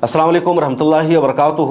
السلام علیکم ورحمۃ اللہ وبرکاتہ۔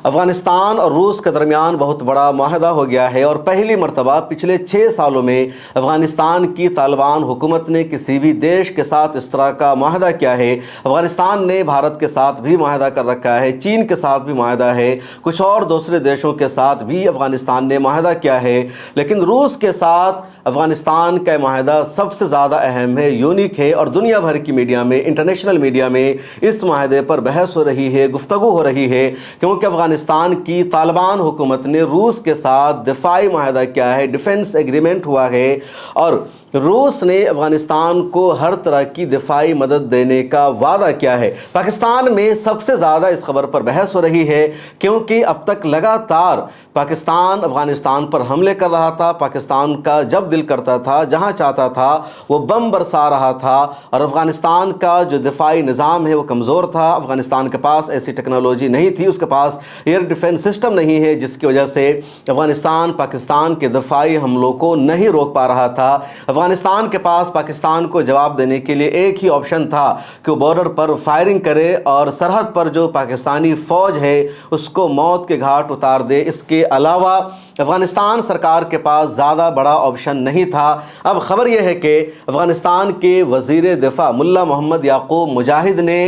افغانستان اور روس کے درمیان بہت بڑا معاہدہ ہو گیا ہے اور پہلی مرتبہ پچھلے 6 سالوں میں افغانستان کی طالبان حکومت نے کسی بھی دیش کے ساتھ اس طرح کا معاہدہ کیا ہے۔ افغانستان نے بھارت کے ساتھ بھی معاہدہ کر رکھا ہے، چین کے ساتھ بھی معاہدہ ہے، کچھ اور دوسرے دیشوں کے ساتھ بھی افغانستان نے معاہدہ کیا ہے، لیکن روس کے ساتھ افغانستان کا معاہدہ سب سے زیادہ اہم ہے، یونیک ہے، اور دنیا بھر کی میڈیا میں، انٹرنیشنل میڈیا میں اس معاہدے پر بحث ہو رہی ہے، گفتگو ہو رہی ہے، کیونکہ افغانستان کی طالبان حکومت نے روس کے ساتھ دفاعی معاہدہ کیا ہے، ڈیفنس ایگریمنٹ ہوا ہے، اور روس نے افغانستان کو ہر طرح کی دفاعی مدد دینے کا وعدہ کیا ہے۔ پاکستان میں سب سے زیادہ اس خبر پر بحث ہو رہی ہے، کیونکہ اب تک لگاتار پاکستان افغانستان پر حملے کر رہا تھا، پاکستان کا جب دل کرتا تھا، جہاں چاہتا تھا وہ بم برسا رہا تھا، اور افغانستان کا جو دفاعی نظام ہے وہ کمزور تھا، افغانستان کے پاس ایسی ٹیکنالوجی نہیں تھی، اس کے پاس ایئر ڈیفنس سسٹم نہیں ہے، جس کی وجہ سے افغانستان پاکستان کے دفاعی حملوں کو نہیں روک پا رہا تھا۔ افغانستان کے پاس پاکستان کو جواب دینے کے لیے ایک ہی آپشن تھا کہ وہ بارڈر پر فائرنگ کرے اور سرحد پر جو پاکستانی فوج ہے اس کو موت کے گھاٹ اتار دے۔ اس کے علاوہ افغانستان سرکار کے پاس زیادہ بڑا آپشن نہیں تھا۔ اب خبر یہ ہے کہ افغانستان کے وزیر دفاع ملا محمد یعقوب مجاہد نے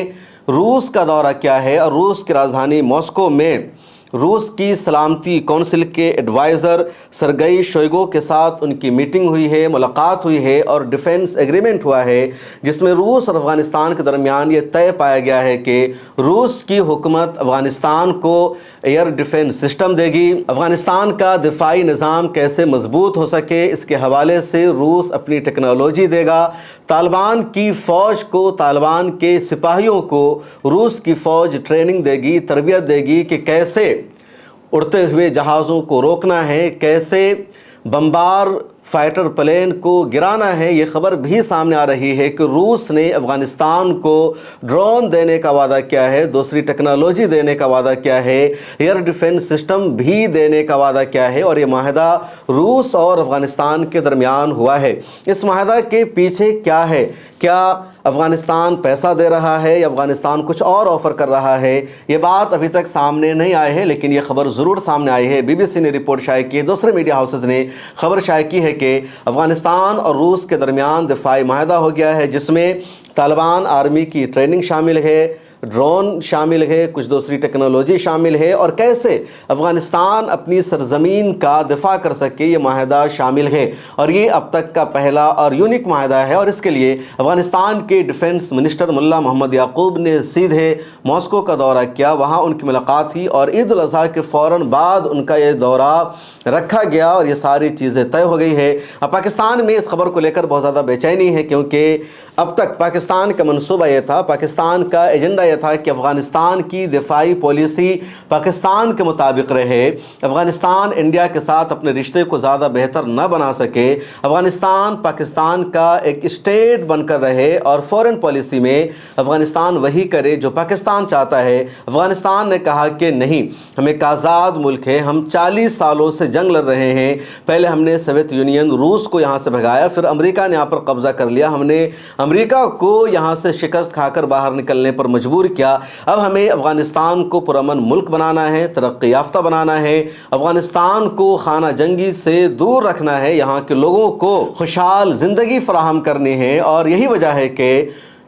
روس کا دورہ کیا ہے، اور روس کی راجدھانی ماسکو میں روس کی سلامتی کونسل کے ایڈوائزر سرگئی شوئگو کے ساتھ ان کی میٹنگ ہوئی ہے، ملاقات ہوئی ہے، اور ڈیفنس ایگریمنٹ ہوا ہے، جس میں روس اور افغانستان کے درمیان یہ طے پایا گیا ہے کہ روس کی حکومت افغانستان کو ایئر ڈیفنس سسٹم دے گی۔ افغانستان کا دفاعی نظام کیسے مضبوط ہو سکے، اس کے حوالے سے روس اپنی ٹیکنالوجی دے گا۔ طالبان کی فوج کو، طالبان کے سپاہیوں کو روس کی فوج ٹریننگ دے گی، تربیت دے گی کہ کیسے اڑتے ہوئے جہازوں کو روکنا ہے، کیسے بمبار فائٹر پلین کو گرانا ہے۔ یہ خبر بھی سامنے آ رہی ہے کہ روس نے افغانستان کو ڈرون دینے کا وعدہ کیا ہے، دوسری ٹیکنالوجی دینے کا وعدہ کیا ہے، ایئر ڈیفنس سسٹم بھی دینے کا وعدہ کیا ہے، اور یہ معاہدہ روس اور افغانستان کے درمیان ہوا ہے۔ اس معاہدہ کے پیچھے کیا ہے؟ کیا افغانستان پیسہ دے رہا ہے یا افغانستان کچھ اور آفر کر رہا ہے؟ یہ بات ابھی تک سامنے نہیں آئی ہے، لیکن یہ خبر ضرور سامنے آئی ہے۔ BBC نے رپورٹ شائع کی ہے، دوسرے میڈیا ہاؤسز نے خبر شائع کی ہے کہ افغانستان اور روس کے درمیان دفاعی معاہدہ ہو گیا ہے، جس میں طالبان آرمی کی ٹریننگ شامل ہے، ڈرون شامل ہے، کچھ دوسری ٹیکنالوجی شامل ہے، اور کیسے افغانستان اپنی سرزمین کا دفاع کر سکے، یہ معاہدہ شامل ہے، اور یہ اب تک کا پہلا اور یونیک معاہدہ ہے۔ اور اس کے لیے افغانستان کے ڈیفنس منسٹر ملا محمد یعقوب نے سیدھے ماسکو کا دورہ کیا، وہاں ان کی ملاقات ہوئی، اور عید الاضحیٰ کے فوراً بعد ان کا یہ دورہ رکھا گیا، اور یہ ساری چیزیں طے ہو گئی ہے۔ اب پاکستان میں اس خبر کو لے کر بہت زیادہ بے چینی ہے، کیونکہ اب تک پاکستان کا منصوبہ یہ تھا، پاکستان کا ایجنڈا یہ تھا کہ افغانستان کی دفاعی پالیسی پاکستان کے مطابق رہے، افغانستان انڈیا کے ساتھ اپنے رشتے کو زیادہ بہتر نہ بنا سکے، افغانستان پاکستان کا ایک اسٹیٹ بن کر رہے، اور فورن پالیسی میں افغانستان وہی کرے جو پاکستان چاہتا ہے۔ افغانستان نے کہا کہ نہیں، ہم ایک آزاد ملک ہے، ہم 40 سالوں سے جنگ لڑ رہے ہیں، پہلے ہم نے سوویت یونین روس کو یہاں سے بھگایا، پھر امریکہ نے یہاں پر قبضہ کر لیا، ہم نے امریکہ کو یہاں سے شکست کھا کر باہر نکلنے پر مجبور کیا، اب ہمیں افغانستان کو پرامن ملک بنانا ہے، ترقی یافتہ بنانا ہے، افغانستان کو خانہ جنگی سے دور رکھنا ہے، یہاں کے لوگوں کو خوشحال زندگی فراہم کرنی ہے، اور یہی وجہ ہے کہ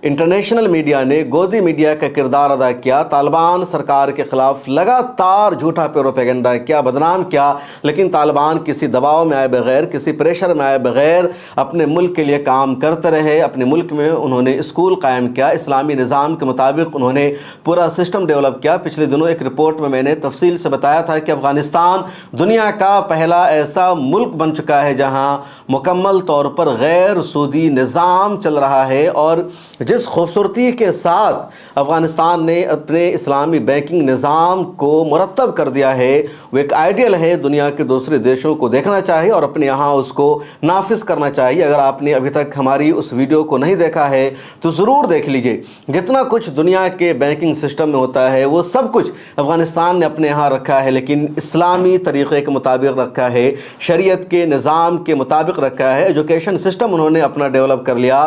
انٹرنیشنل میڈیا نے گودی میڈیا کا کردار ادا کیا، طالبان سرکار کے خلاف لگاتار جھوٹا پروپیگنڈا کیا، بدنام کیا، لیکن طالبان کسی دباؤ میں آئے بغیر، کسی پریشر میں آئے بغیر اپنے ملک کے لیے کام کرتے رہے۔ اپنے ملک میں انہوں نے اسکول قائم کیا، اسلامی نظام کے مطابق انہوں نے پورا سسٹم ڈیولپ کیا۔ پچھلے دنوں ایک رپورٹ میں نے تفصیل سے بتایا تھا کہ افغانستان دنیا کا پہلا ایسا ملک بن چکا ہے جہاں مکمل طور پر غیر سودی نظام چل رہا ہے، اور جس خوبصورتی کے ساتھ افغانستان نے اپنے اسلامی بینکنگ نظام کو مرتب کر دیا ہے، وہ ایک آئیڈیل ہے، دنیا کے دوسرے دیشوں کو دیکھنا چاہیے اور اپنے یہاں اس کو نافذ کرنا چاہیے۔ اگر آپ نے ابھی تک ہماری اس ویڈیو کو نہیں دیکھا ہے تو ضرور دیکھ لیجئے۔ جتنا کچھ دنیا کے بینکنگ سسٹم میں ہوتا ہے وہ سب کچھ افغانستان نے اپنے یہاں رکھا ہے، لیکن اسلامی طریقے کے مطابق رکھا ہے، شریعت کے نظام کے مطابق رکھا ہے۔ ایجوکیشن سسٹم انہوں نے اپنا ڈیولپ کر لیا،